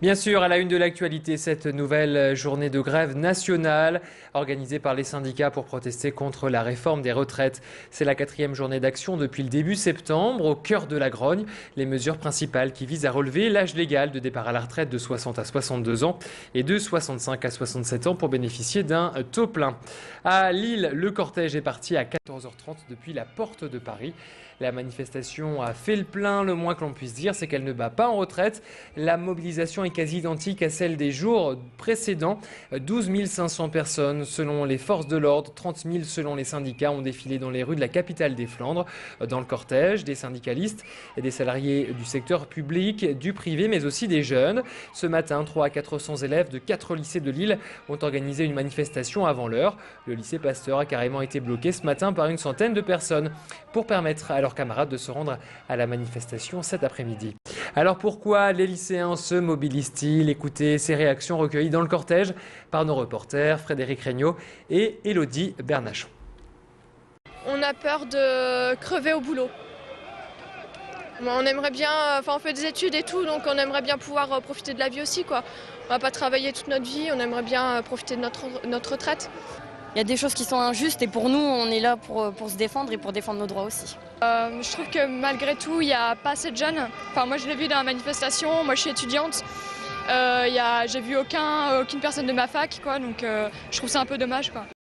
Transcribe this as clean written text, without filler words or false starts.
Bien sûr, à la une de l'actualité, cette nouvelle journée de grève nationale organisée par les syndicats pour protester contre la réforme des retraites. C'est la 4e journée d'action depuis le début septembre, au cœur de la grogne. Les mesures principales qui visent à relever l'âge légal de départ à la retraite de 60 à 62 ans et de 65 à 67 ans pour bénéficier d'un taux plein. À Lille, le cortège est parti à 14h30 depuis la porte de Paris. La manifestation a fait le plein, le moins que l'on puisse dire, c'est qu'elle ne bat pas en retraite. La mobilisation est quasi identique à celle des jours précédents. 12 500 personnes selon les forces de l'ordre, 30 000 selon les syndicats ont défilé dans les rues de la capitale des Flandres. Dans le cortège, des syndicalistes et des salariés du secteur public, du privé, mais aussi des jeunes. Ce matin, 300 à 400 élèves de 4 lycées de Lille ont organisé une manifestation avant l'heure. Le lycée Pasteur a carrément été bloqué ce matin par une centaine de personnes pour permettre à leurs camarades de se rendre à la manifestation cet après-midi. Alors pourquoi les lycéens se mobilisent-ils? Écoutez ces réactions recueillies dans le cortège par nos reporters Frédéric Regnault et Élodie Bernachon. On a peur de crever au boulot. On aimerait bien, on fait des études et tout, donc on aimerait bien pouvoir profiter de la vie aussi, quoi. On va pas travailler toute notre vie, on aimerait bien profiter de notre retraite. Il y a des choses qui sont injustes et pour nous, on est là pour se défendre et pour défendre nos droits aussi. Je trouve que malgré tout, il n'y a pas assez de jeunes. Enfin, moi, je l'ai vu dans la manifestation, moi je suis étudiante. J'ai vu aucune personne de ma fac, quoi, donc je trouve ça un peu dommage, quoi.